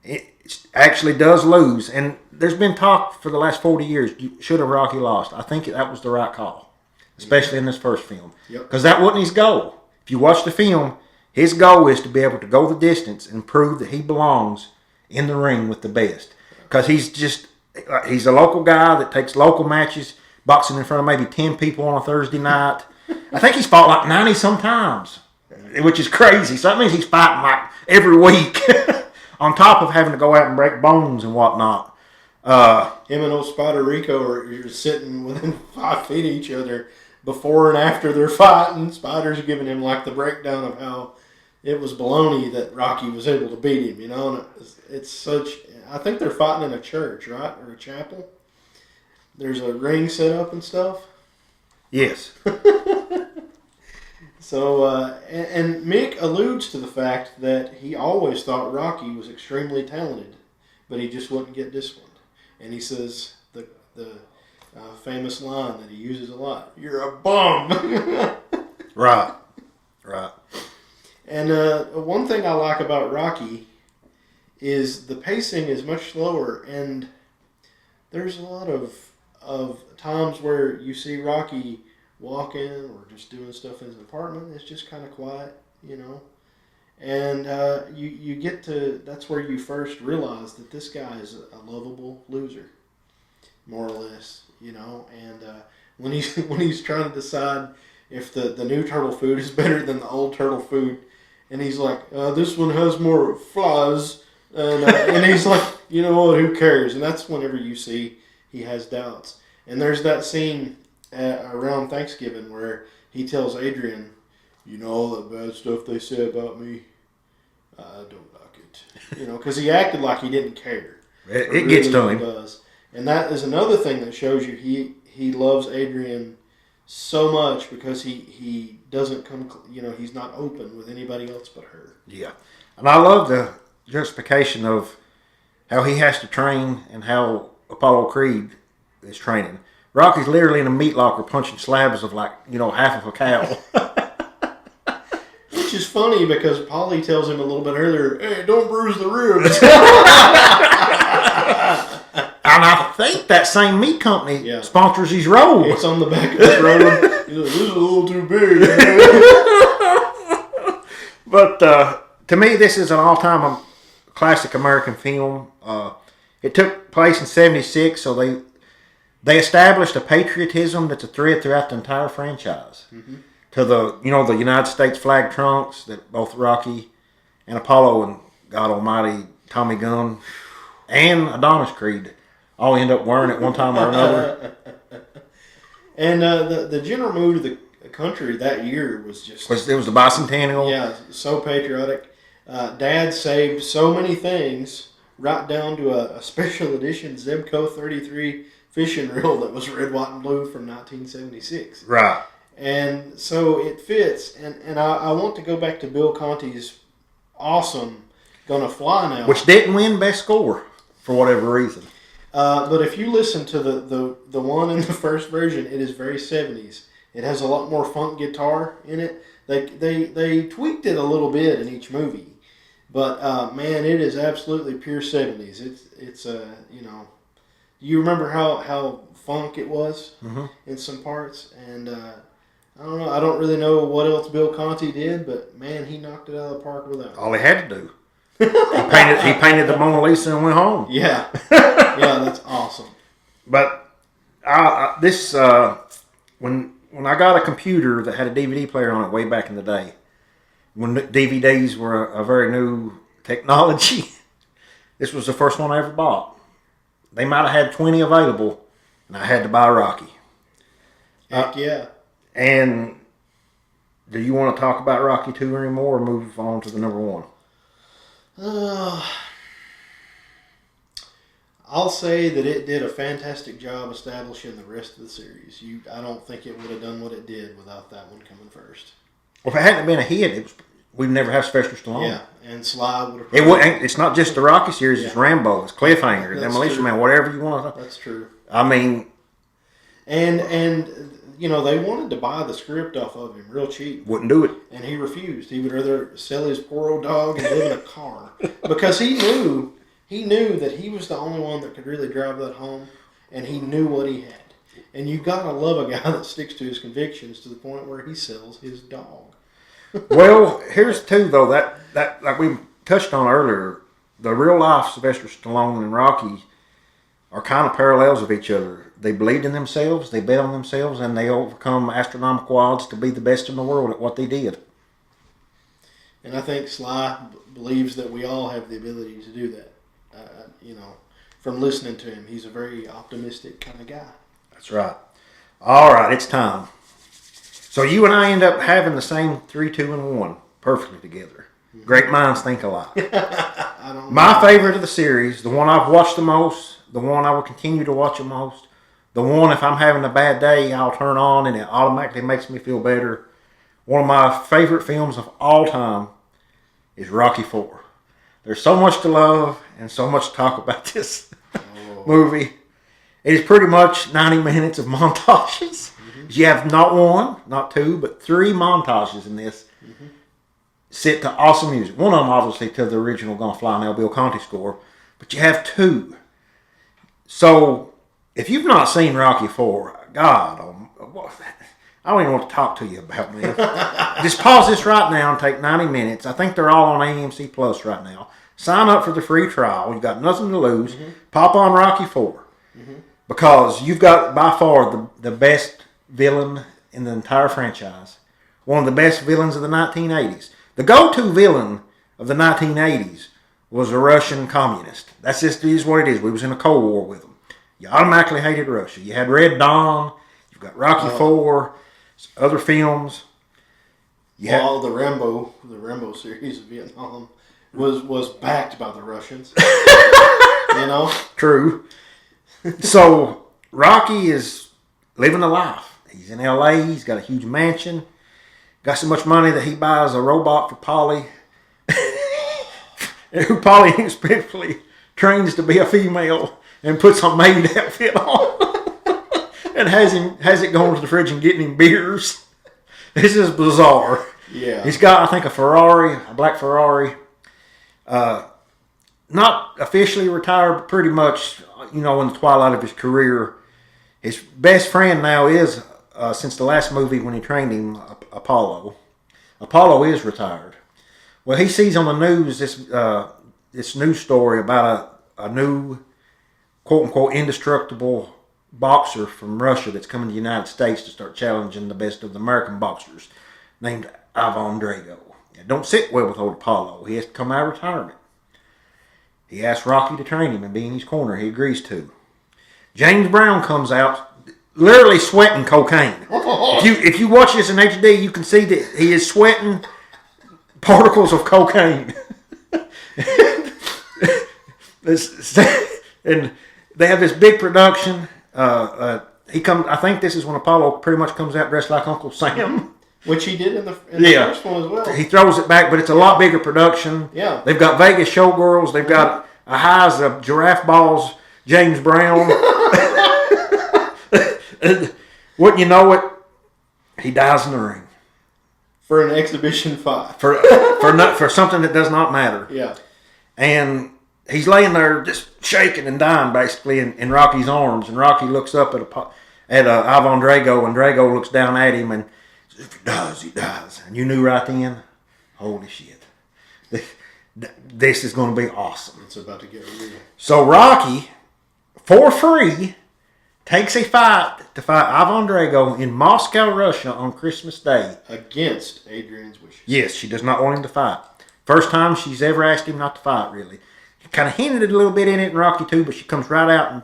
It actually does lose. And there's been talk for the last 40 years, should have Rocky lost. I think that was the right call, especially in this first film. Because that wasn't his goal. If you watch the film, his goal is to be able to go the distance and prove that he belongs in the ring with the best. Because he's a local guy that takes local matches, boxing in front of maybe 10 people on a Thursday night. I think he's fought like 90 sometimes, which is crazy. So that means he's fighting like every week on top of having to go out and break bones and whatnot. Him and old Spider Rico are sitting within 5 feet of each other before and after they're fighting. Spider's giving him like the breakdown of how it was baloney that Rocky was able to beat him, you know. And it's such. I think they're fighting in a church, right, or a chapel. There's a ring set up and stuff. Yes. So, and Mick alludes to the fact that he always thought Rocky was extremely talented, but he just wouldn't get disciplined. And he says the famous line that he uses a lot: "You're a bum." Right. And one thing I like about Rocky is the pacing is much slower, and there's a lot of times where you see Rocky walking or just doing stuff in his apartment. It's just kind of quiet, you know. And you get to, that's where you first realize that this guy is a lovable loser, more or less, you know. And when he's trying to decide if the new turtle food is better than the old turtle food, and he's like, this one has more flies, and he's like, you know what, who cares? And that's whenever you see he has doubts. And there's that scene around Thanksgiving where he tells Adrian, you know all that bad stuff they say about me? I don't like it. You know, because he acted like he didn't care. It gets to him. Does. And that is another thing that shows you he loves Adrian so much because he doesn't come, you know, he's not open with anybody else but her. Yeah. And I love the justification of how he has to train and how Apollo Creed is training. Rocky's literally in a meat locker punching slabs of like, you know, half of a cow. Which is funny because Polly tells him a little bit earlier, hey, don't bruise the ribs. And I think that same meat company sponsors his robe. It's on the back of his robe. He's like, this is a little too big. But to me, this is an all-time classic American film. It took place in '76, so they established a patriotism that's a thread throughout the entire franchise. To the the United States flag trunks that both Rocky and Apollo and God Almighty Tommy Gunn and Adonis Creed all end up wearing at one time or another. And the general mood of the country that year was just... It was the bicentennial. Yeah, so patriotic. Dad saved so many things, right down to a special edition Zebco 33 fishing reel that was red, white, and blue from 1976. Right. And so it fits. And I want to go back to Bill Conti's awesome Gonna Fly Now. Which didn't win Best Score for whatever reason. But if you listen to the one in the first version, it is very 70s. It has a lot more funk guitar in it. They tweaked it a little bit in each movie. But, man, it is absolutely pure 70s. It's you remember how funk it was in some parts? And I don't know. I don't really know what else Bill Conti did, but, man, he knocked it out of the park with that. All he had to do. He painted the Mona Lisa and went home. Yeah. Yeah, that's awesome. But when I got a computer that had a DVD player on it way back in the day, when DVDs were a very new technology, this was the first one I ever bought. They might have had 20 available, and I had to buy Rocky. Heck yeah. And do you want to talk about Rocky 2 anymore, or move on to the number one? I'll say that it did a fantastic job establishing the rest of the series. I don't think it would have done what it did without that one coming first. Well, if it hadn't been a hit, we'd never have Sylvester Stallone. Yeah, and Sly would have... It's not just the Rocky series, it's Rambo, it's Cliffhanger, Demolition Man, whatever you want to... That's true. I mean... And they wanted to buy the script off of him real cheap. Wouldn't do it. And he refused. He would rather sell his poor old dog and live in a car. Because he knew that he was the only one that could really drive that home, and he knew what he had. And you gotta love a guy that sticks to his convictions to the point where he sells his dog. Well, here's two though that like we touched on earlier, the real life Sylvester Stallone and Rocky are kind of parallels of each other. They believed in themselves, they bet on themselves, and they overcome astronomical odds to be the best in the world at what they did. And I think Sly believes that we all have the ability to do that. From listening to him, he's a very optimistic kind of guy. That's right. All right, it's time. So you and I end up having the same 3, 2, and 1 perfectly together. Great minds think alike. My favorite of the series, the one I've watched the most, the one I will continue to watch the most, the one if I'm having a bad day, I'll turn on and it automatically makes me feel better. One of my favorite films of all time is Rocky IV. There's so much to love and so much to talk about this movie. It is pretty much 90 minutes of montages. You have not one, not two, but 3 montages in this. Set to awesome music. One of them obviously to the original Gonna Fly Now Bill Conti score, but you have 2. So if you've not seen Rocky IV, God, I don't even want to talk to you about me. Just pause this right now and take 90 minutes. I think they're all on AMC Plus right now. Sign up for the free trial. You've got nothing to lose. Pop on Rocky IV. Because you've got by far the best villain in the entire franchise. One of the best villains of the 1980s. The go-to villain of the 1980s was a Russian communist. That's just is what it is. We was in a Cold War with them. You automatically hated Russia. You had Red Dawn. You've got Rocky IV. Other films. Well, the Rambo series of Vietnam was backed by the Russians. True. So Rocky is living a life. He's in LA. He's got a huge mansion. Got so much money that he buys a robot for Polly, who Polly inexplicably trains to be a female and puts a maid outfit on, and has it going to the fridge and getting him beers. This is bizarre. Yeah. He's got, I think, a black Ferrari. Not officially retired, but pretty much, in the twilight of his career. His best friend now is, since the last movie when he trained him, Apollo. Apollo is retired. Well, he sees on the news this news story about a new quote unquote indestructible boxer from Russia that's coming to the United States to start challenging the best of the American boxers, named Ivan Drago. It don't sit well with old Apollo. He has to come out of retirement. He asked Rocky to train him and be in his corner. He agrees to. James Brown comes out literally sweating cocaine. If you watch this in HD, you can see that he is sweating particles of cocaine. And they have this big production. I think this is when Apollo pretty much comes out dressed like Uncle Sam. Which he did in the first one as well. He throws it back, but it's a lot bigger production. Yeah. They've got Vegas showgirls. They've got a highs of giraffe balls, James Brown. And wouldn't you know it, he dies in the ring. For an exhibition fight. For something that does not matter. Yeah. And he's laying there just shaking and dying basically in Rocky's arms. And Rocky looks up at Ivan Drago, and Drago looks down at him and says, if he dies, he dies. And you knew right then, holy shit. This is going to be awesome. It's about to get real. So Rocky, for free, takes a fight to fight Ivan Drago in Moscow, Russia on Christmas Day. Against Adrian's wishes. Yes, she does not want him to fight. First time she's ever asked him not to fight, really. She kind of hinted a little bit in it in Rocky 2, but she comes right out and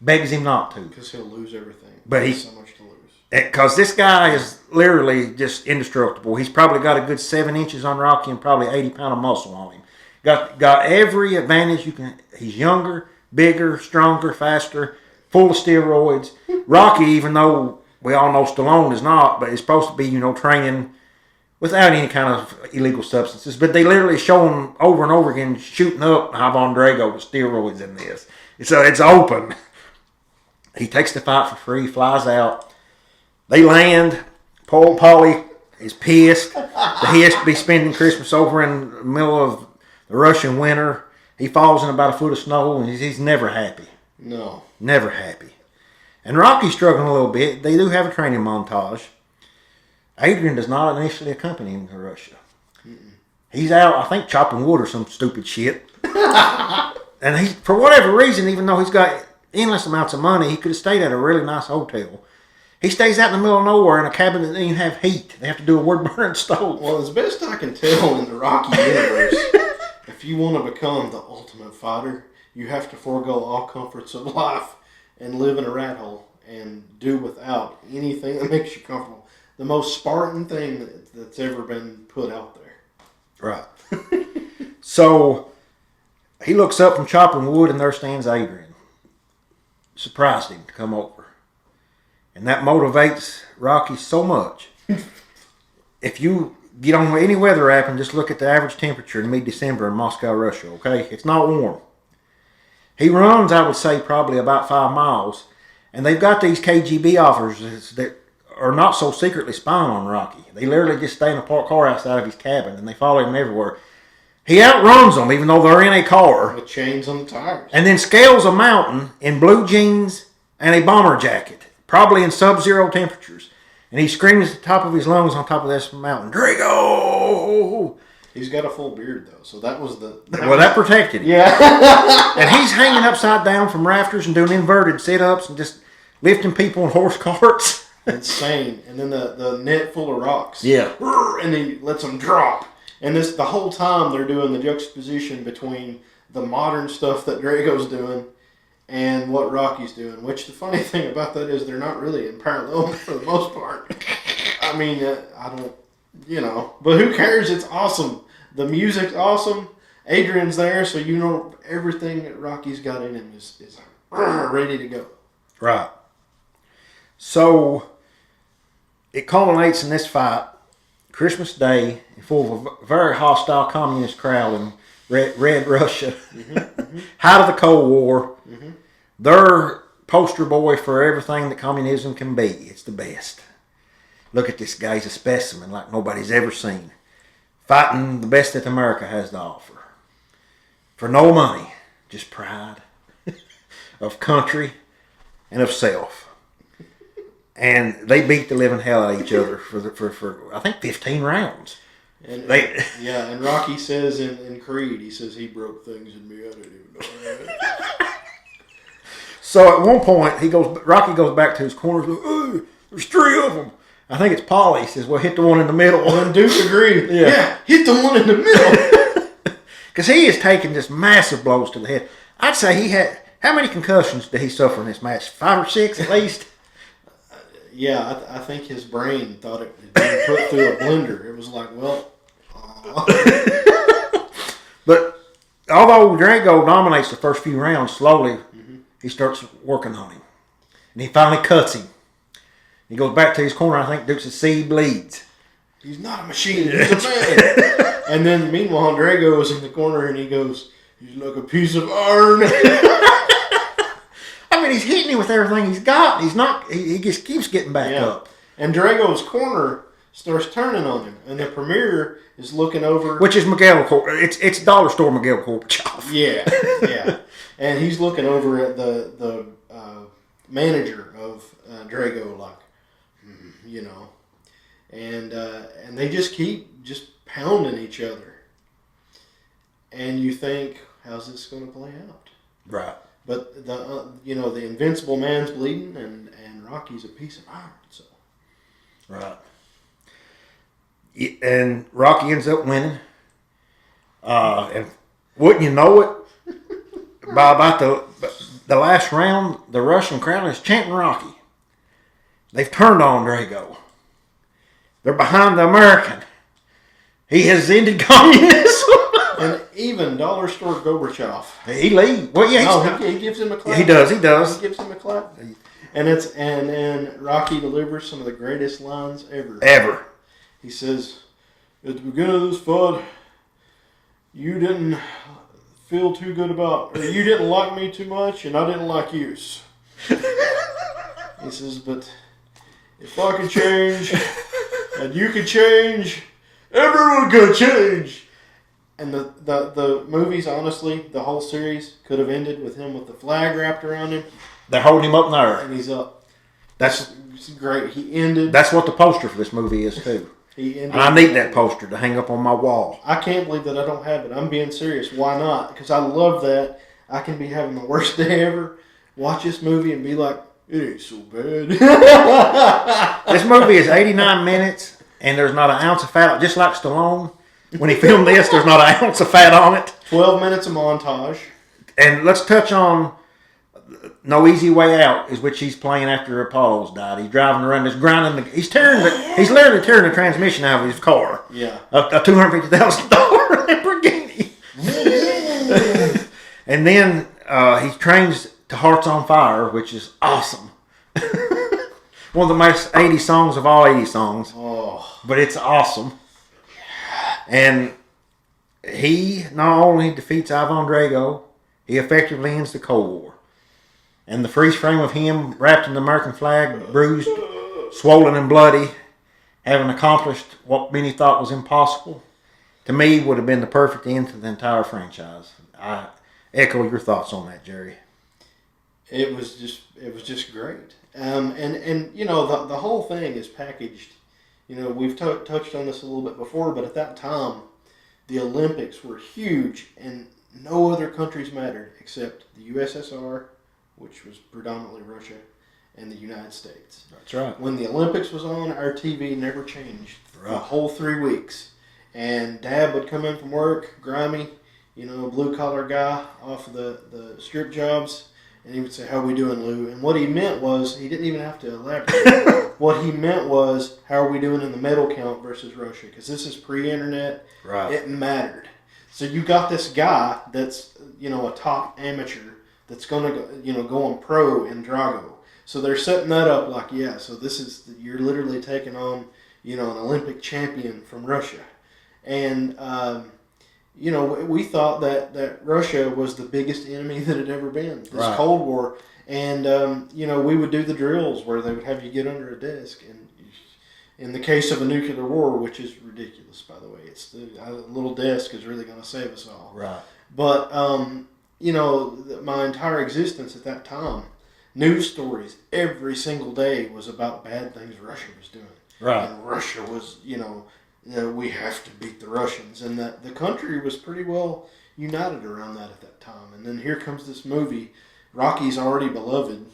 begs him not to. Because he'll lose everything. But he has so much to lose. Because this guy is literally just indestructible. He's probably got a good 7 inches on Rocky and probably 80 pounds of muscle on him. Got every advantage you can. He's younger, bigger, stronger, faster, full of steroids. Rocky, even though we all know Stallone is not, but is supposed to be, training without any kind of illegal substances. But they literally show him over and over again shooting up Ivan Drago with steroids in this. So it's open. He takes the fight for free, flies out. They land. Paul Paulie is pissed that he has to be spending Christmas over in the middle of the Russian winter. He falls in about a foot of snow, and he's never happy. No. Never happy. And Rocky's struggling a little bit. They do have a training montage. Adrian does not initially accompany him to Russia. He's out, I think, chopping wood or some stupid shit. And he, for whatever reason, even though he's got endless amounts of money, he could have stayed at a really nice hotel. He stays out in the middle of nowhere in a cabin that doesn't even have heat. They have to do a wood-burning stove. Well, as best I can tell in the Rocky universe, if you want to become the ultimate fighter, you have to forego all comforts of life and live in a rat hole and do without anything that makes you comfortable. The most Spartan thing that's ever been put out there. Right. So he looks up from chopping wood, and there stands Adrian. Surprised him to come over. And that motivates Rocky so much. If you get on any weather app and just look at the average temperature in mid-December in Moscow, Russia, okay? It's not warm. He runs, I would say, probably about 5 miles. And they've got these KGB officers that are not so secretly spying on Rocky. They literally just stay in a parked car outside of his cabin, and they follow him everywhere. He outruns them, even though they're in a car. With chains on the tires. And then scales a mountain in blue jeans and a bomber jacket, probably in sub-zero temperatures. And he screams at the top of his lungs on top of this mountain, Drago! He's got a full beard, though, so that was the... That protected him. Yeah. And he's hanging upside down from rafters and doing inverted sit-ups and just lifting people in horse carts. Insane. And then the net full of rocks. Yeah. And he lets them drop. And the whole time they're doing the juxtaposition between the modern stuff that Drago's doing and what Rocky's doing. Which the funny thing about that is they're not really in parallel for the most part. I mean, I don't, but who cares? It's awesome. The music's awesome. Adrian's there, so everything that Rocky's got in him is ready to go. Right. So it culminates in this fight, Christmas Day, full of a very hostile communist crowd in Red Russia, height of the Cold War. They're poster boy for everything that communism can be. It's the best. Look at this guy. He's a specimen like nobody's ever seen. Fighting the best that America has to offer. For no money, just pride of country and of self. And they beat the living hell out of each other for I think 15 rounds. And, They- and Rocky says in Creed, he says he broke things in me I didn't even know I had. So at one point, Rocky goes back to his corner. Goes, "Ooh, there's 3 of them." I think it's Paulie. He says, "Well, hit the one in the middle." And Duke agreed. Yeah. Yeah, hit the one in the middle. Because he is taking just massive blows to the head. I'd say he had, how many concussions did he suffer in this match? 5 or 6 at least? Yeah, I think his brain thought it had been put through a blender. It was like, well, But although Drago dominates the first few rounds slowly, he starts working on him. And he finally cuts him. He goes back to his corner. I think Duke says, "See, he bleeds." he's not a machine. He's a man. And then meanwhile, Drago is in the corner and he goes, "He's like a piece of iron." I mean, he's hitting him with everything he's got. He's not. He just keeps getting back Yeah. up. And Drago's corner starts turning on him, and the Premier is looking over. Which is Miguel. It's Dollar Store Miguel Gorbachev. Yeah, yeah. And he's looking over at the manager of Drago, like, you know, and they just keep pounding each other, and you think, how's this going to play out? Right. But the invincible man's bleeding, and Rocky's a piece of iron. So Right. And Rocky ends up winning. And wouldn't you know it? By about the last round, the Russian crowd is chanting Rocky. They've turned on Drago. They're behind the American. He has ended communism. and even Dollar Store Gorbachev. He leaves. Well, yeah, No, he gives him a clap. he does. He does. He gives him a clap. And Rocky delivers some of the greatest lines ever. Ever. He says, "At the beginning of this fight, you didn't feel too good about, or you didn't like me too much, and I didn't like you." He says, "But if I could change, and you could change, everyone could change." And the movies, honestly, the whole series could have ended with him with the flag wrapped around him, They're holding him up in the air. and he's up. That's It's great. He ended. that's what the poster for this movie is too. He ended. And I need that poster to hang up on my wall. I can't believe that I don't have it. I'm being serious. Why not? Because I love that. I can be having the worst day ever, watch this movie, and be like, it ain't so bad. This movie is 89 minutes, and there's not an ounce of fat. Just like Stallone, when he filmed this, there's not an ounce of fat on it. 12 minutes of montage. And let's touch on No Easy Way Out, is which he's playing after Apollo's died. He's driving around, he's grinding. He's literally tearing the transmission out of his car. Yeah. A $250,000 Lamborghini. And then he trains to Hearts on Fire, which is awesome. One of the most 80 songs of all 80 songs. Oh. But it's awesome. And he not only defeats Ivan Drago, he effectively ends the Cold War. And the freeze frame of him wrapped in the American flag, bruised, swollen and bloody, having accomplished what many thought was impossible, to me would have been the perfect end to the entire franchise. I echo your thoughts on that, Jerry. It was just great. And you know, the whole thing is packaged. You know, we've touched on this a little bit before, but at that time, the Olympics were huge, and no other countries mattered except the USSR, which was predominantly Russia, and the United States. That's right. When the Olympics was on, our TV never changed the Right. whole 3 weeks. And Dad would come in from work, grimy, you know, blue-collar guy off of the strip jobs, and he would say, "How we doing, Lou?" And what he meant was, he didn't even have to elaborate. What he meant was, how are we doing in the medal count versus Russia? Because this is pre-internet. Right. It mattered. So you got this guy that's, you know, a top amateur that's going to, you know, go on pro in Drago. So they're setting that up like, yeah, so this is, you're literally taking on, you know, an Olympic champion from Russia. And, you know, we thought that Russia was the biggest enemy that had ever been, this Right. Cold War. And, you know, we would do the drills where they would have you get under a desk. And in the case of a nuclear war, which is ridiculous, by the way, it's a little desk is really going to save us all. Right. But, you know, my entire existence at that time, news stories every single day was about bad things Russia was doing. Right. And Russia was, you know, we have to beat the Russians, and that the country was pretty well united around that at that time. And then here comes this movie. Rocky's already beloved,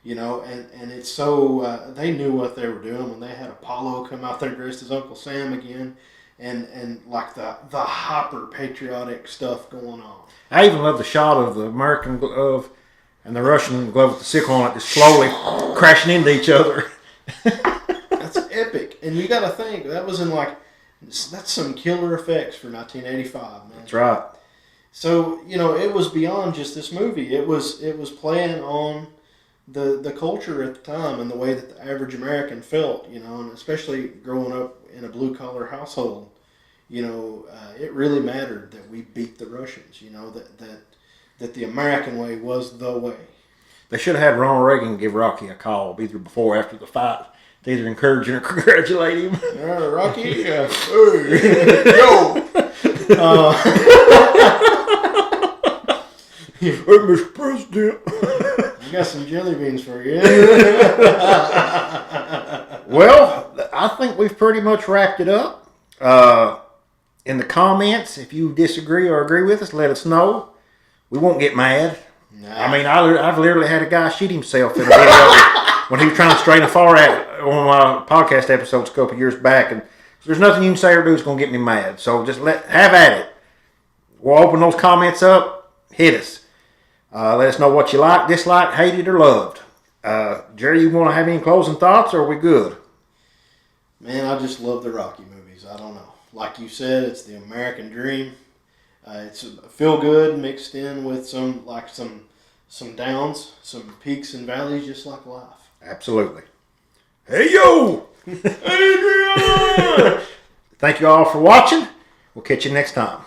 and it's so they knew what they were doing when they had Apollo come out there dressed as Uncle Sam again, and like the hyper patriotic stuff going on. I even love the shot of the American glove and the Russian glove with the sickle on it, just slowly crashing into each other. That's epic, and you got to think that was in that's some killer effects for 1985, man. That's right. So it was beyond just this movie. It was playing on the culture at the time and the way that the average American felt, and especially growing up in a blue collar household, it really mattered that we beat the Russians. That the American way was the way. They should have had Ronald Reagan give Rocky a call, either before or after the fight, to either encourage him or congratulate him. Rocky, hey, yo. Hey, Mr. President. I got some jelly beans for you. Well, I think we've pretty much wrapped it up. In the comments, if you disagree or agree with us, let us know. We won't get mad. Nah. I mean, I've literally had a guy shoot himself in a video when he was trying to straighten a far at on my podcast episodes a couple years back. And there's nothing you can say or do that's going to get me mad. So just have at it. We'll open those comments up. Hit us. Let us know what you like, dislike, hated, or loved. Jerry, you want to have any closing thoughts, or are we good? Man, I just love the Rocky movies. I don't know. Like you said, it's the American dream. It's feel good mixed in with some downs, some peaks and valleys, just like life. Absolutely. Hey, yo! Adrian! Thank you all for watching. We'll catch you next time.